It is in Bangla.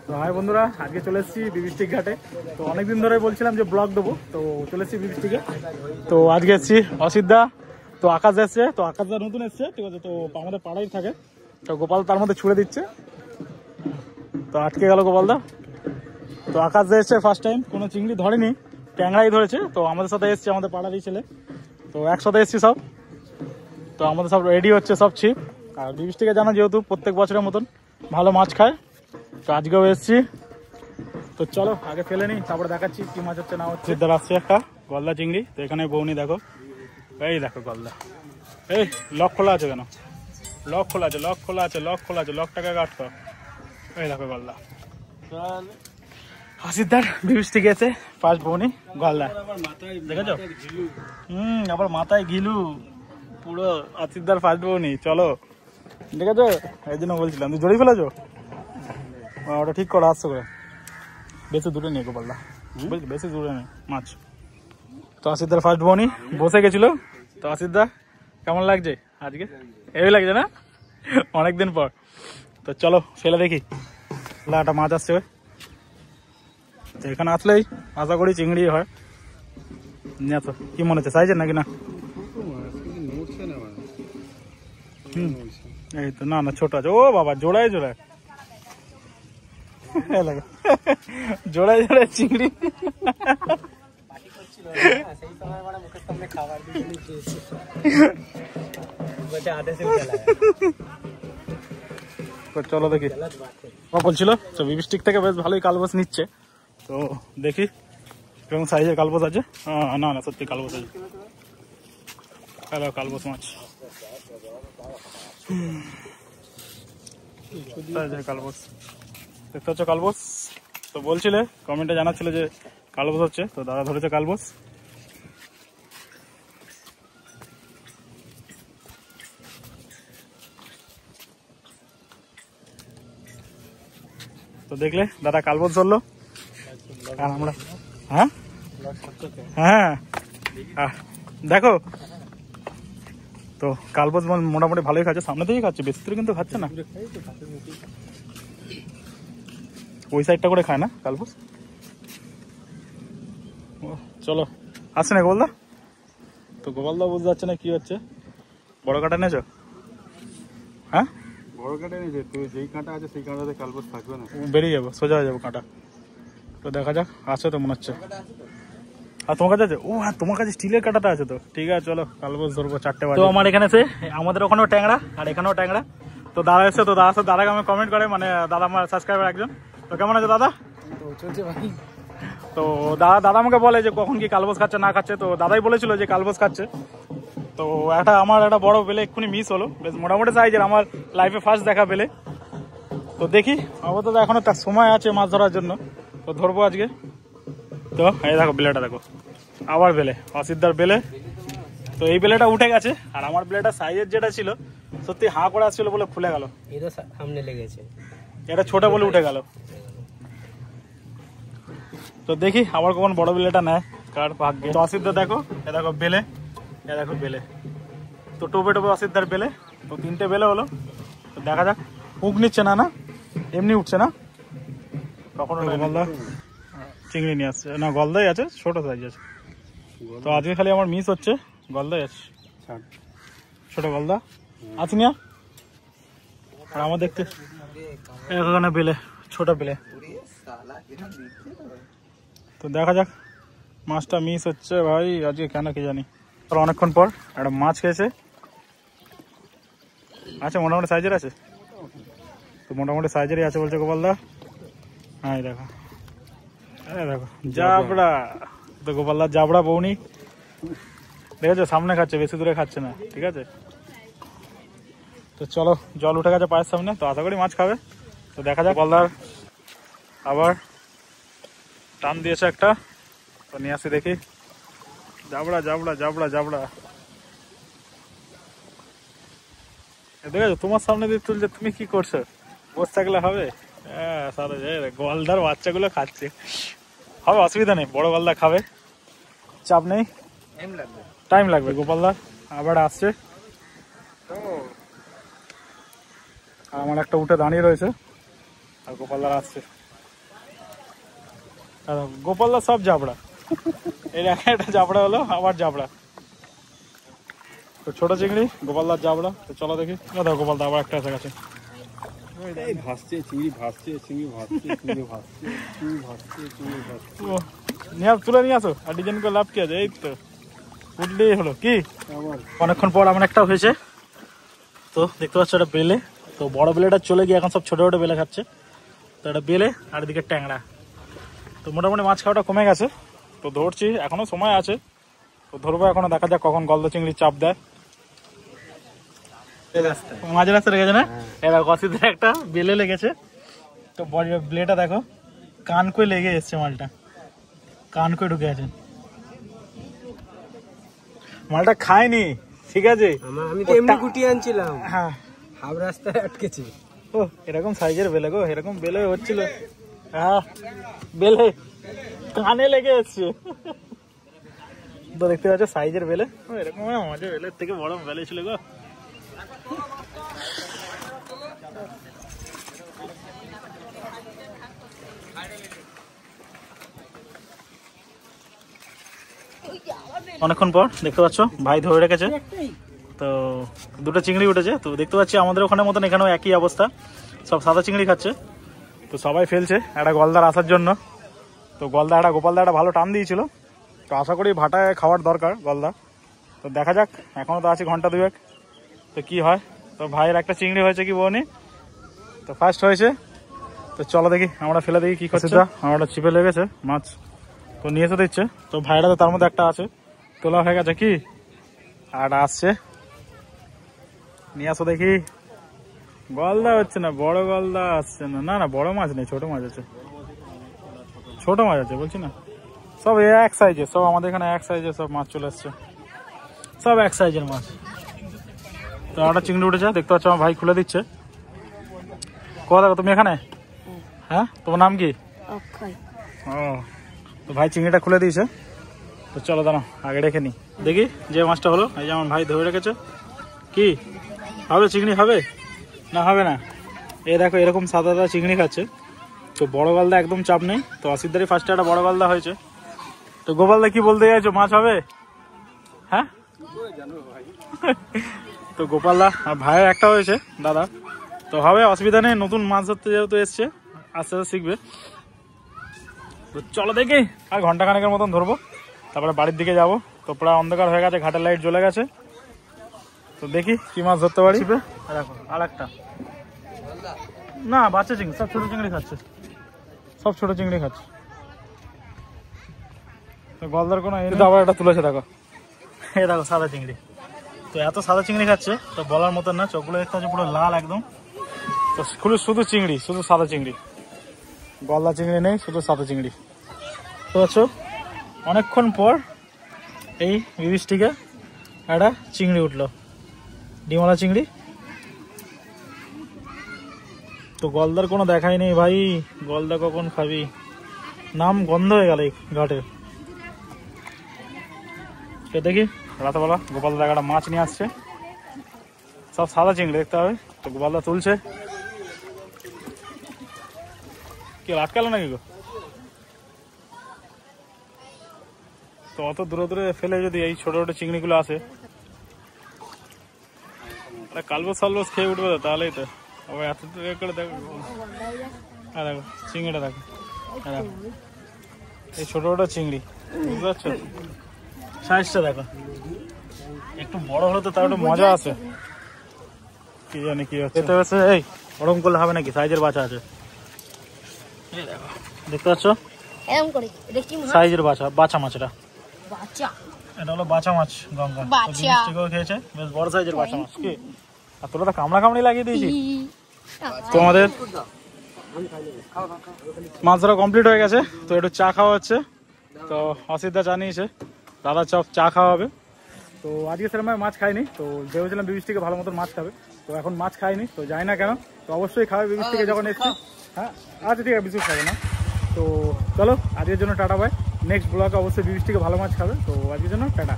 তো হাই বন্ধুরা, আজকে চলে এসেছি বিবিস্টিক ঘাটে। তো অনেকদিন ধরে বলছিলাম যে ব্লগ দেবো, তো চলে এসেছি বিবিস্টিকে। তো আজকে এসেছি অসিতদা, তো আকাশ এসছে, তো আকাশদা নতুন এসছে, ঠিক আছে। তো আমাদের পাড়াই থাকে, তো গোপাল তার মধ্যে ছুড়ে দিচ্ছে, তো আটকে গেল গোপালদা। তো আকাশ দা এসছে ফার্স্ট টাইম, কোনো চিংড়ি ধরেনি, ট্যাংরাই ধরেছে। তো আমাদের সাথে এসছে, আমাদের পাড়ারই ছেলে, তো একসাথে এসছি সব। তো আমাদের সব রেডি হচ্ছে সব ছিপ। আর বিবিস্টিকে জানা যেহেতু প্রত্যেক বছরের মতন ভালো মাছ খায়, তো আজকেও এসছি। তো চলো আগে ফেলে নিই, তারপরে দেখাচ্ছি কি মাছ হচ্ছে না হচ্ছে। ইদার আসছে একটা গলদা চিংড়ি, তো এখানে বৌনি দেখো, এই দেখো গলদা। এই লক খোলা আছে কেন? লক খোলা আছে, লক খোলা আছে, লক খোলা আছে, লকটাকে কাটতো। এই দেখো গলদা। হাসিদার বিবিস্টিক এসে ফার্স্ট বৌনি গলদা, দেখেছো? আবার মাথায় ঘিলু পুরো। আসিদার ফার্স্ট বৌনি, চলো। দেখেছো, এই জন্য বলছিলাম তুই জড়িয়ে ফেলেছো, ওটা ঠিক করো আসছে করে। বেশি দূরে নেই গোপালদা, বুঝলি, বেশি দূরে নেই মাছ। তো আসিদার ফার্স্ট বৌনি বসে গেছিল। তো আসিদা কেমন লাগছে আজকে? এই লাগছে না, অনেকদিন পর। তো চলো ফেলে দেখি, একটা মাছ আসছে। তো এখানে আসলেই আশা করি চিংড়ি হয়। তো কি মনে হচ্ছে, সাইজের নাকি না? এই তো, না না ছোট আছে। ও বাবা, জোড়ায় জোড়ায় জোড়ায় জোড়ায় চিংড়ি। চলো দেখি, বলছিল তো বিবিস্টিক থেকে বেশ ভালোই কালবোস নিচ্ছে। তো দেখি কেমন সাইজের কালবোস আছে। না না সত্যি কালবোস আছে, হ্যালো কালবোস মাছ, কালবোস দেখতে হচ্ছে কালবোস। তো বলছিলে কমেন্টে জানাচ্ছিল যে কালবোস হচ্ছে, তো দাদা ধরেছে কালবোস। তো দেখলে দাদা কালবোস ধরলো, আর আমরা হ্যাঁ হ্যাঁ দেখো। তো কালবোস মোটামুটি ভালোই খাচ্ছে, সামনে থেকেই খাচ্ছে, বেশি দূরে কিন্তু খাচ্ছে না। ওই সাইডটা করে খায় না কালবোস। চলো আসছে না গোপালদা, তো গোপালদা বুঝতে যাচ্ছে না কি হচ্ছে। বড় কাটা নিয়েছো? হ্যাঁ বড় কাটা নিয়েছে, তো যেই কাঁটা আছে সেই কাঁটাতে কালবোস থাকবে না, বেরিয়ে যাবো, সোজা হয়ে যাবো কাঁটা। তো দেখা যাক, আছে তো মনে হচ্ছে। আর তোমার কাছে আছে? ও হ্যাঁ, তোমার কাছে স্টিলের কাঁটাটা আছে তো, ঠিক আছে চলো কালবোস ধরবো 4টে বাজে। তো আমার এখানে এসে, আমাদের ওখানেও ট্যাংরা আর এখানেও ট্যাংরা। তো দাদা এসছে, তো দাদার সাথে দাদাকে আমি কমেন্ট করে, মানে দাদা আমার সাবস্ক্রাইবার একজন। তো কেমন আছে দাদা? তো দাদা আমাকে বলে যে কখন কি কালবোস খাচ্ছে না খাচ্ছে। তো দাদাই বলেছিল যে কালবোস খাচ্ছে। তো আমার একটা বড় বেলে এক্ষুনি মিস হলো, বেশ মোটামুটি সাইজের, আমার লাইফে ফার্স্ট দেখা বেলে। তো দেখি, আপাতত এখনো তার সময় আছে মাছ ধরার জন্য, তো ধরবো আজকে। তো এই দেখো বেলেটা দেখো, আবার বেলে, অসিদ্ধার বেলে। তো এই বেলেটা উঠে গেছে, আর আমার বেলেটা সাইজের যেটা ছিল সত্যি হাঁ করে আসছিল বলে খুলে গেল, সামনে লেগেছে, এটা ছোট বলে উঠে গেল। তো দেখি আবার কখন বড় বেলেটা নেয়, কার ভাগ্যে। তো অসিদ্ধা দেখো, এ দেখো বেলে, এ দেখো বেলে। তো টোপে টোপে অসিদ্ধার বেলে, তো 3টে বেলে হলো। তো দেখা যাক, উঁক নিচ্ছে না, না এমনি উঠছে না। কখনো গলদা চিংড়ি নিয়ে আসছে না, গলদাই আছে, ছোট সাইজ আছে। তো আজকে খালি আমার মিস হচ্ছে, গলদাই আছে, ছোট গলদা আছে না। আর আমার দেখতে এখানে বেলে, ছোট বেলে। তো দেখা যাক, মাছটা মিস হচ্ছে ভাই আজকে, কেন কি জানি। অনেকক্ষণ পর একটা মাছ খেয়েছে, আচ্ছা মোটামুটি সাইজের আছে। তো মোটামুটি সাইজেরই আছে বলছে গোপালদা। হ্যাঁ দেখো, দেখো জাবড়া। তো গোপালদা জাবড়া বৌনি দেখেছো, সামনে খাচ্ছে, বেশি দূরে খাচ্ছে না, ঠিক আছে। তো চলো, জল উঠে গেছে পায়ের সামনে, তো আশা করি মাছ খাবে। তো দেখা যাক, গোপালদার আবার টান দিয়েছে একটা, তো নিয়ে আসি দেখি। জাবড়া জাবড়া জাবড়া জাবড়া, দেখেছো তোমার সামনে দিয়ে তুলছে, তুমি কি করছো? বসে থাকলে হবে? হ্যাঁ, গলদার বাচ্চাগুলো খাচ্ছে, হবে, অসুবিধা নেই, বড় গলদা খাবে, চাপ নেই, টাইম লাগবে। গোপালদার আবার আসছে, আমার একটা উঠে দাঁড়িয়ে রয়েছে, আর গোপালদার আসছে। গোপালদা সব জাবড়া, এর একটা জাবড়া হলো আবার জাবড়া। তো ছোট চিংড়ি গোপালদার জাবড়া। তো চলো দেখি, দেখো গোপালদা আবার একটা এসে গেছে। ভাসছে চিংড়ি, ভাসছে চিংড়ি, ভাসছে চিংড়ি, ভাসছে চিংড়ি, ভাসছে চিংড়ি, ভাসছে। ও নিয়ে তুলে নিয়ে আসো, আর ডিজাইন করে লাভ কি আছে, এই তো উঠলেই হলো কি। অনেকক্ষণ পর আমার একটা হয়েছে। তো দেখতে পাচ্ছ এটা বেলে, তো বড় বেলেটা চলে গিয়ে এখন সব ছোট ছোট বেলে খাচ্ছে। তো এটা বেলে আর এদিকে ট্যাংরা। তো মোটামুটি মাছ খাওয়াটা কমে গেছে, তো ধরছি, এখনো সময় আছে, তো ধরবো এখনো, দেখা যাক কখন গলদা চিংড়ি চাপ দেয়। মাঝে রাস্তা লেগেছে না, এবার কষিতে একটা বেলে লেগেছে। তো বেলেটা দেখো কান করে লেগে এসছে, মালটা কান করে ঢুকে আছে। মালটা খায়নি, ঠিক আছে, আমি তো এমনি গুটিয়ে আনছিলাম, হ্যাঁ হাফ রাস্তায় আটকেছি। ও এরকম সাইজের বেলে গো, এরকম বেলে হচ্ছিল, হ্যাঁ বেলে কানে লেগে এসছে। তো দেখতে পাচ্ছ সাইজের বেলে, এরকম মাঝে বেলের থেকে বড় বেলে ছিল গো। অনেকক্ষণ পর দেখতে পাচ্ছ ভাই ধরে রেখেছে, তো দুটো চিংড়ি উঠেছে। তো দেখতে পাচ্ছি আমাদের ওখানে মতন এখানেও একই অবস্থা, সব সাদা চিংড়ি খাচ্ছে। তো সবাই ফেলছে একটা গলদার আসার জন্য। তো গলদা একটা গোপালদা একটা ভালো টান দিয়েছিল, তো আশা করি ভাটায় খাওয়ার দরকার গলদা। তো দেখা যাক, এখনও তো আছে ঘন্টা দুয়েক, তো কি হয়। তো ভাইয়ের একটা চিংড়ি হয়েছে কি বউনি, তো ফার্স্ট হয়েছে। তো চলো দেখি আমরা ফেলে দেখি কি করছে। আমরা চিপে লেগেছে মাছ, তো নিয়ে এসে দিচ্ছে। তো ভাইরা তো তার মধ্যে একটা আছে, তোলা হয়ে গেছে কি, আর আসছে, নিয়ে আসো দেখি। গলদা হচ্ছে না, বড় গলদা আসছে না, না না বড় মাছ নেই, ছোট মাছ আছে, ছোট মাছ আছে বলছি না, সব এক সাইজের, সব আমাদের এখানে এক সাইজের সব মাছ চলে আসছে, সব এক সাইজের মাছ। তো একটা চিংড়ি উঠেছে, দেখতে পাচ্ছ আমার ভাই খুলে দিচ্ছে। কোথা দেখো তুমি এখানে, হ্যাঁ তোমার নাম কি? ও, তো ভাই চিংড়িটা খুলে দিয়েছে। তো চলো দাঁড়াও আগে রেখে নি, দেখি যে মাছটা হলো। এই যে আমার ভাই ধরে রেখেছে, কি হবে চিংড়ি, হবে না হবে না। এই দেখো এরকম সাদা সাদা চিংড়ি খাচ্ছে। তো বড় গলদা একদম চাপ নেই। তো অসিদ্ধারই ফার্স্টে একটা বড় গলদা হয়েছে। তো গোপালদা কি বলতে চাইছো, মাছ হবে? হ্যাঁ তো গোপালদা আর ভাইয়ের একটা হয়েছে দাদা, তো হবে, অসুবিধা নেই, নতুন মাছ ধরতে যেহেতু এসছে আস্তে আস্তে শিখবে। তো চলো দেখি আর ঘন্টাখানেকের মতন ধরবো, তারপরে বাড়ির দিকে যাব। তো প্রায় অন্ধকার হয়ে গেছে, ঘাটের লাইট জ্বলে গেছে। তো দেখি কি মাছ ধরতে পারি। দেখো আর একটা, না বাচ্চা চিংড়ি, সব ছোট চিংড়ি খাচ্ছে, সব ছোট চিংড়ি খাচ্ছে। তো গলদার কোনো আবার একটা তুলেছে, দেখো এই দেখো সাদা চিংড়ি। তো এত সাদা চিংড়ি খাচ্ছে, তো বলার মতন না, চোখগুলো দেখতে হচ্ছে পুরো লাল একদম। তো শুধু চিংড়ি, শুধু সাদা চিংড়ি, গলদা চিংড়ি নেই, শুধু সাদা চিংড়ি। তো আছো অনেকক্ষণ পর এই বৃষ্টিকে একটা চিংড়ি উঠলো, ডিমলা চিংড়ি। তো গলদার কোনো দেখাই নেই ভাই, গলদা কখন খাবি, নাম গন্ধ হয়ে গেল এই ঘাটে। তো দেখি রাতেবেলা গোপালদা একটা মাছ নিয়ে আসছে, সব সাদা চিংড়ি দেখতে হবে। তো গোপালদা তুলছে, কি আটকালো নাকি গো? তো অত দূরে দূরে ফেলে যদি এই ছোট ছোট চিংড়িগুলো আসে, কালবোস সালবোস খেয়ে উঠবে, তো তাহলেই তো। আবার এত দূরে করে দেখো, হ্যাঁ দেখো চিংড়িটা দেখো, হ্যাঁ দেখো এই ছোট ছোট চিংড়ি, বুঝতে পারছো সাইজটা দেখো। একটু বড় হলে তো তার একটু মজা আছে, কি জানি কি হচ্ছে। এই ওরকম করলে হবে নাকি, সাইজের বাচ্চা আছে, দেখতে পাচ্ছ সাইজের বাচ্চা মাছ। এটা হলো বাচ্চা মাছ, গঙ্গা খেয়েছে, বেশ বড় সাইজের বাচ্চা মাছ। কি আর তোরা তো কামড়া কামড়ি লাগিয়ে দিয়েছি। তোমাদের মাছ ধরা কমপ্লিট হয়ে গেছে, তো একটু চা খাওয়া হচ্ছে। তো অসিদ্ধা চা নিয়েছে, দাদা চা খাওয়া হবে। তো আজকে সেরকম মাছ খাইনি, তো ভেবেছিলাম বিবিষ্টিকে ভালো মতন মাছ খাবে, তো এখন মাছ খাইনি, তো যাই না কেন, তো অবশ্যই খাবে বিবিষ্টিকে যখন এসছি। হ্যাঁ আচ্ছা ঠিক আছে, বিশেষ খাবে না। তো চলো আজকের জন্য টাটা বাই, নেক্সট ব্লগে অবশ্যই বিবিষ্টিকে ভালো মাছ খাবে। তো আজকের জন্য টাটা।